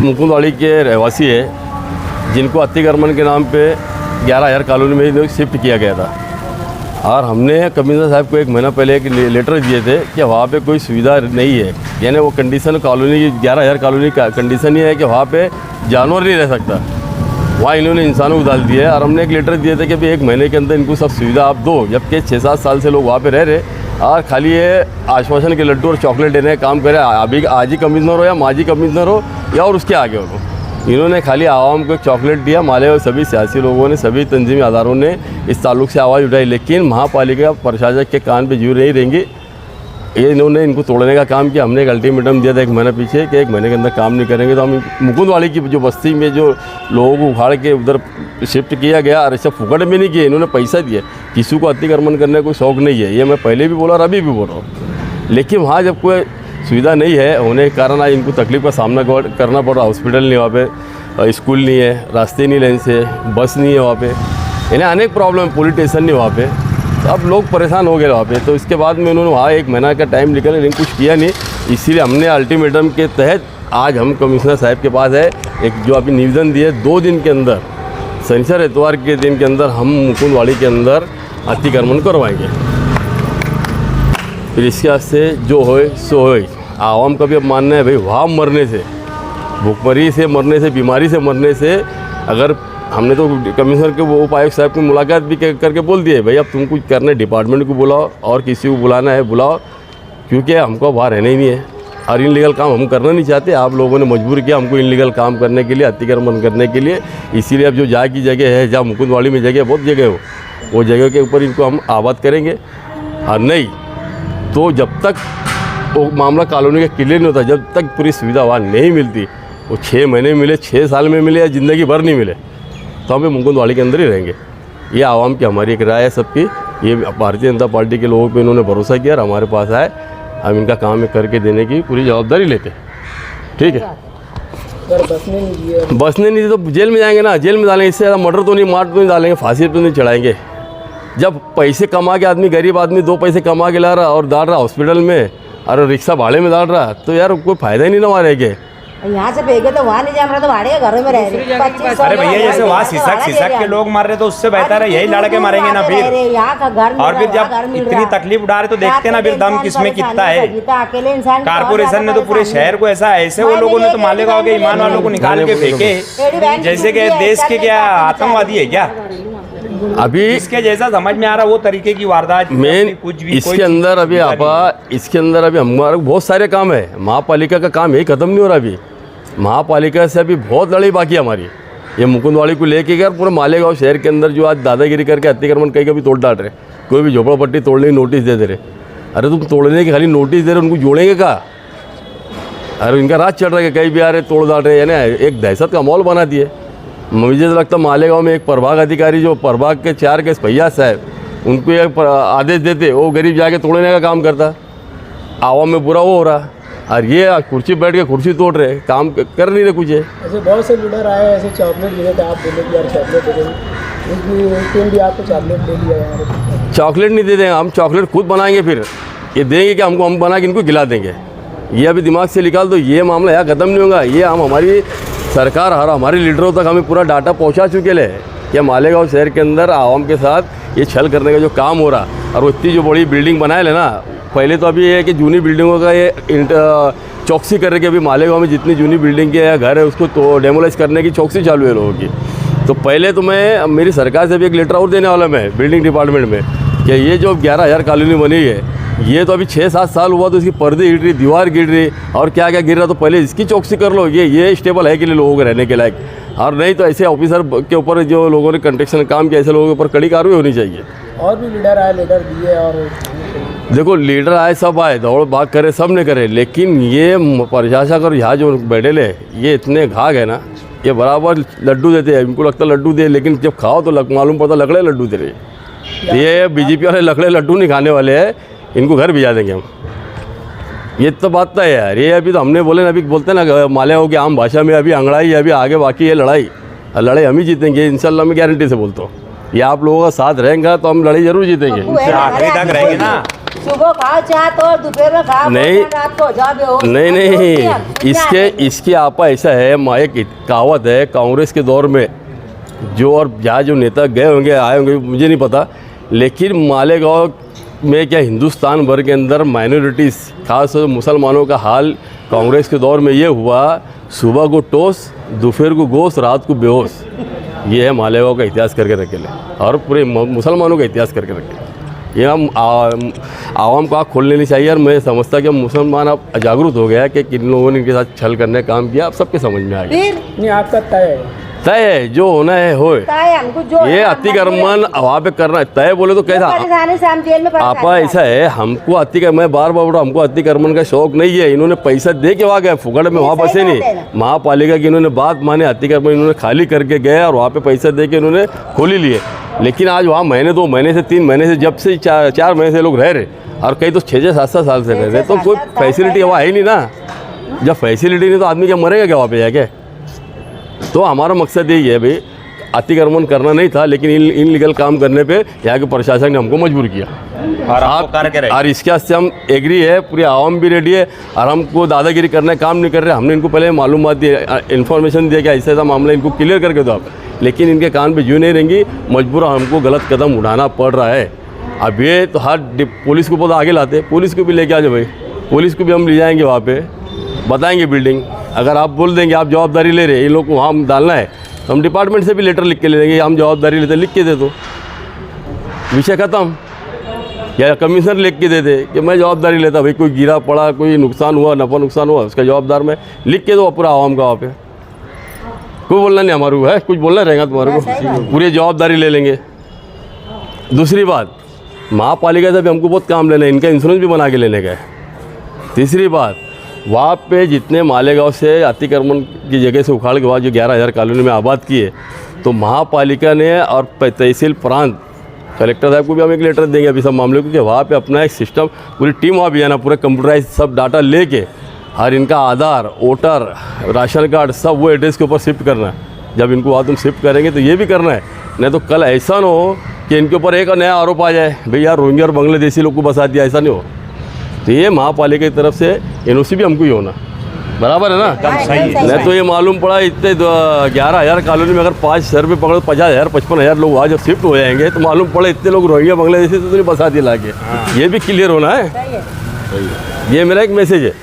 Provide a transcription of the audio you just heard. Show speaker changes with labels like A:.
A: मुकुंदवाड़ी के रहवासी है जिनको अतिक्रमण के नाम पे 11,000 कॉलोनी में शिफ्ट किया गया था। और हमने कमिश्नर साहब को एक महीना पहले एक लेटर दिए थे कि वहाँ पे कोई सुविधा नहीं है, यानी वो कंडीशन कॉलोनी की 11,000 कॉलोनी का कंडीशन ये है कि वहाँ पे जानवर नहीं रह सकता। वहाँ इन्होंने इंसानों को डाल दिया है। और हमने एक लेटर दिए थे कि भाई एक महीने के अंदर इनको सब सुविधा आप दो, जबकि 6-7 साल से लोग वहाँ पे रह रहे और खाली ये आश्वासन के लड्डू और चॉकलेट देने का काम करे। अभी आज ही कमिश्नर हो या माजी कमिश्नर हो या और उसके आगे हो, इन्होंने खाली आवाम को एक चॉकलेट दिया। माले और सभी सियासी लोगों ने, सभी तंजीमी अदारों ने इस ताल्लुक से आवाज़ उठाई, लेकिन महापालिका प्रशासक के कान पे जू नहीं रहेंगी। ये इन्होंने इनको तोड़ने का काम किया। हमने एक अल्टीमेटम दिया था एक महीना पीछे कि एक महीने के अंदर काम नहीं करेंगे तो हम मुकुंदवाड़ी की जो बस्ती में जो लोगों को उखाड़ के उधर शिफ्ट किया गया, और ऐसा फुकट में नहीं किया, इन्होंने पैसा दिया। किसी को अतिक्रमण करने का कोई शौक़ नहीं है, ये मैं पहले भी बोला और अभी भी बोल रहा हूँ। लेकिन वहाँ जब कोई सुविधा नहीं है होने के कारण आज इनको तकलीफ़ का सामना करना पड़ रहा। हॉस्पिटल नहीं वहाँ पे, स्कूल नहीं है, रास्ते नहीं लाइन से, बस नहीं है वहाँ पे, इन्हें अनेक प्रॉब्लम है, पुलिस स्टेशन नहीं वहाँ पे। तो अब लोग परेशान हो गए वहाँ पे। तो इसके बाद में उन्होंने वहाँ एक महीना का टाइम निकला, लेकिन कुछ किया नहीं। इसीलिए हमने अल्टीमेटम के तहत आज हम कमिश्नर साहब के पास है एक जो अभी निवेदन दिए, 2 दिन के अंदर, शनिवार इतवार के दिन के अंदर हम मुकुंदवाड़ी के अंदर अतिक्रमण करवाएंगे। फिर इसके वास्ते जो होए सो होए। आवाम का भी अब मानना है भाई वहाँ मरने से, भूखमरी से मरने से, बीमारी से मरने से, अगर हमने तो कमिश्नर के वो उपायुक्त साहब की मुलाकात भी करके बोल दिए भाई अब तुम कुछ करने डिपार्टमेंट को बुलाओ और किसी को बुलाना है बुलाओ, क्योंकि हमको वहाँ रहना ही नहीं है और इनलीगल काम हम करना नहीं चाहते। आप लोगों ने मजबूर किया हमको इनलीगल काम करने के लिए, अतिक्रमण करने के लिए। इसीलिए अब जो जहाँ की जगह है, जहाँ मुकुंदवाड़ी में जगह बहुत जगह हो, वो जगह के ऊपर इनको हम आबाद करेंगे। और नहीं तो जब तक वो मामला कॉलोनी का क्लियर नहीं होता, जब तक पूरी सुविधा वहाँ नहीं मिलती, वो 6 महीने मिले, 6 साल में मिले या ज़िंदगी भर नहीं मिले, तो हम मुकुंदवाड़ी के अंदर ही रहेंगे। ये आवाम की हमारी एक राय है सबकी। ये भारतीय जनता पार्टी के लोगों पे इन्होंने भरोसा किया और हमारे पास आए, हम इनका काम करके देने की पूरी जवाबदारी लेते। ठीक है, बसने नहीं तो जेल में जाएंगे ना, जेल में डालेंगे। इससे ज़्यादा मर्डर तो नहीं, मार तो नहीं डालेंगे, फांसी तो नहीं चढ़ाएंगे। जब पैसे कमा के आदमी, गरीब आदमी 2 पैसे कमा के ला रहा और डाल रहा हॉस्पिटल में और रिक्शा भाड़े में डाल रहा, तो यार कोई फ़ायदा ही नहीं ना वहाँ रह के।
B: यहाँ से भेजे तो वहाँ नहीं जा रहा, तो भाड़े के घरों में रह रहे।
C: अरे भैया जैसे वहाँ सिसक के लोग मार रहे तो उससे बेहतर है यही लड़के मारेंगे ना फिर। और फिर जब इतनी तकलीफ उठा रहे तो देखते ना फिर दम किसमें कितना है। कारपोरेशन ने तो पूरे शहर को ऐसे वो लोगों ने तो मालेगांव के ईमान वालों को निकाल के फेंके जैसे कि देश के क्या आतंकवादी है क्या।
A: अभी
C: इसके जैसा समझ में आ रहा वो तरीके की वारदात
A: मेन
C: कुछ भी
A: इसके अंदर अभी इसके अंदर अभी हमारे बहुत सारे काम है। महापालिका का काम यही खत्म नहीं हो रहा। अभी महापालिका से अभी बहुत लड़ाई बाकी है हमारी। ये मुकुंदवाड़ी को लेके गया पूरे मालेगांव शहर के अंदर जो आज दादागिरी करके अतिक्रमण कहीं कभी तोड़ डाल रहे, कोई भी झोपड़पट्टी तोड़ने की नोटिस दे रहे। अरे तुम तोड़ने की खाली नोटिस दे रहे, उनको जोड़ेंगे कहाँ? अरे इनका राज चल रहा है, कहीं भी आ रहे तोड़ डाल रहे, यानी एक दहशत का माहौल बना दिए। मुझे तो लगता मालेगांव में एक प्रभाग अधिकारी जो प्रभाग के 4 के भैया साहब, उनको एक आदेश देते, वो गरीब जाके तोड़ने का काम करता। आवाम में बुरा वो हो रहा, और ये कुर्सी बैठ के कुर्सी तोड़ रहे, काम कर नहीं रहे कुछ है।
D: ऐसे बहुत से लीडर आए, ऐसे चॉकलेट दे देते, आप बोले कि यार चॉकलेट दे देंगे, भी आपको चॉकलेट दे दिया यार।
A: चॉकलेट नहीं दे देंगे हम, चॉकलेट खुद बनाएंगे। फिर ये देंगे कि हमको, हम बना के इनको खिला देंगे। ये अभी दिमाग से निकाल दो, ये मामला यहाँ ख़त्म नहीं होगा। ये हम हमारी सरकार हमारे लीडरों तक हमें पूरा डाटा पहुँचा चुके हैं कि मालेगांव शहर के अंदर आवाम के साथ ये छल करने का जो काम हो रहा, और वो इतनी जो बड़ी बिल्डिंग बनाए ले ना, पहले तो अभी ये है कि जूनी बिल्डिंगों का ये चौकसी कर के अभी मालेगांव में जितनी जूनी बिल्डिंग के घर है उसको तो डेमोलाइज करने की चौकसी चालू है लोगों की। तो पहले तो मैं मेरी सरकार से भी एक लेटर और देने वाला मैं बिल्डिंग डिपार्टमेंट में कि ये जो 11,000 कॉलोनी बनी है, ये तो अभी 6-7 साल हुआ तो इसकी पर्दे गिर रही, दीवार गिर रही और क्या क्या गिर रहा, तो पहले इसकी चौकसी कर लो। ये स्टेबल है कि लोगों को रहने के लायक, और नहीं तो ऐसे ऑफिसर के ऊपर जो लोगों ने कंस्ट्रक्शन काम किया, ऐसे लोगों के ऊपर कड़ी कार्रवाई होनी चाहिए।
D: और भी लीडर आए, लीडर दिए, और
A: देखो लीडर आए, सब आए, दौड़ भाग करे, सब ने करे, लेकिन ये प्रशासक और यहाँ जो बैठे ले, ये इतने घाघ है ना, ये बराबर लड्डू देते हैं। इनको लगता लड्डू दे, लेकिन जब खाओ तो मालूम पड़ता लकड़े लड्डू दे रहे। ये बीजेपी वाले लकड़े लड्डू नहीं खाने वाले हैं, इनको घर भिजा देंगे हम। ये तो बात तो है यार। ये अभी तो हमने बोले ना, अभी बोलते हैं ना मालेगांव की आम भाषा में, अभी अंगड़ाई, अभी आगे बाकी है लड़ाई। लड़ाई हम ही जीतेंगे इंशाल्लाह, मैं गारंटी से बोलता हूँ। ये आप लोगों का साथ रहेगा तो हम लड़ाई जरूर जीतेंगे।
C: आखिरी तक रहेंगे ना,
B: सुबह खाओ चाय तो दोपहर में खाओ
A: नहीं।
B: रात को जाओ बेहोश।
A: नहीं इसके आपा ऐसा है, एक कहावत है कांग्रेस के दौर में जो, और जहाँ जो नेता गए होंगे आए होंगे मुझे नहीं पता, लेकिन मालेगांव में क्या हिंदुस्तान भर के अंदर माइनॉरिटीज़ खासतौर से मुसलमानों का हाल कांग्रेस के दौर में ये हुआ, सुबह को टोस, दोपहर को गोश्त, रात को बेहोश। ये है मालेगांव का इतिहास करके रखे ले, और पूरे मुसलमानों का इतिहास करके रखे। ये हम आवाम को आँख खोलने नहीं चाहिए, और मैं समझता कि मुसलमान अब जागरूक हो गया कि किन लोगों ने इनके साथ छल करने का काम किया, अब सबके समझ में आ गया।
B: फिर
D: नहीं आपका तय
A: है जो होना है होए।
B: ताए हमको जो
A: ये अतिक्रमण वहाँ पे करना है, तय बोले तो कैसा
B: परेशानी से हम जेल में परेशानी
A: आपा ऐसा है, हमको अतिक्रमण, मैं बार बार बोल रहा हूँ, हमको अतिक्रमण का शौक नहीं है। इन्होंने पैसा दे के वहाँ गए, फुकड़ में वहाँ
B: सही
A: बसे
B: बात
A: नहीं।
B: है ना।
A: महापालिका की इन्होंने बात माने, अतिक्रमण इन्होंने खाली करके गए और वहाँ पे पैसा दे के इन्होंने खोली लिए। लेकिन आज वहाँ महीने 2 महीने से 3 महीने से, जब से 4 महीने से लोग रह रहे, और कई तो 6-6 7-7 साल से रह रहे, तो कोई फैसिलिटी वहाँ है ही नहीं ना। जब फैसिलिटी नहीं तो आदमी क्या मरेगा क्या वहाँ पे जाके? तो हमारा मकसद यही है भाई, अतिक्रमण करना नहीं था, लेकिन इनलीगल काम करने पे यहाँ के प्रशासन ने हमको मजबूर किया।
C: और आप करके रहे।
A: और इसके वास्ते हम एग्री है, पूरी आवाम भी रेडी है, और हमको दादागिरी करने का काम नहीं कर रहे। हमने इनको पहले मालूमात दी, इन्फॉर्मेशन दिया कि ऐसा ऐसा मामला, इनको क्लियर करके दो आप, लेकिन इनके कान पे जू नहीं रहेंगी, मजबूर हमको गलत कदम उठाना पड़ रहा है। अब ये तो हर पुलिस को बहुत आगे लाते, पुलिस को भी लेके आ जाओ भाई, पुलिस को भी हम ले जाएंगे वहाँ पे, बताएंगे बिल्डिंग। अगर आप बोल देंगे आप जवाबदारी ले रहे, इन लोग को वहाँ हम डालना है, तो हम डिपार्टमेंट से भी लेटर लिख के ले लेंगे, हम जवाबदारी लेते, लिख के दे दो, विषय ख़त्म। या कमिश्नर लिख के दे दे कि मैं जवाबदारी लेता, भाई कोई गिरा पड़ा, कोई नुकसान हुआ, नफा नुकसान हुआ, उसका जवाबदार मैं, लिख के दो पूरा आवाम का वहाँ पे। कोई बोलना नहीं हमारे को है, कुछ बोलना रहेगा तुम्हारे को, पूरी जवाबदारी ले लेंगे। दूसरी बात, महापालिका से भी हमको बहुत काम लेना है, इनका इंश्योरेंस भी बना के लेने का है। तीसरी बात, वहाँ पे जितने मालेगांव से अतिक्रमण की जगह से उखाड़ के बाद जो 11,000 कॉलोनी में आबाद किए, तो महापालिका ने और तहसील प्रांत कलेक्टर साहब को भी हम एक लेटर देंगे अभी सब मामले को, कि वहाँ पे अपना एक सिस्टम, पूरी टीम वहाँ भी है ना, पूरा कंप्यूटराइज सब डाटा लेके, और इनका आधार, वोटर, राशन कार्ड सब वो एड्रेस के ऊपर शिफ्ट करना है। जब इनको वहाँ तुम शिफ्ट करेंगे तो ये भी करना है, नहीं तो कल ऐसा ना हो कि इनके ऊपर एक नया आरोप आ जाए, भाई यार रोहिंग्या और बांग्लादेशी लोग को बसा दिया, ऐसा नहीं हो। तो ये महापालिका की तरफ से एनओसी भी हमको ही होना, बराबर है ना? नहीं तो ये मालूम पड़ा इतने 11,000 कॉलोनी में अगर 5,000 रुपये पकड़ो, 50,000 55,000 लोग वहाँ जब शिफ्ट हो जाएंगे, तो मालूम पड़े इतने लोग रोहिंग्या बांग्लादेशी तो नहीं बसा दिए लाके। ये भी क्लियर होना है, ये मेरा एक मैसेज है।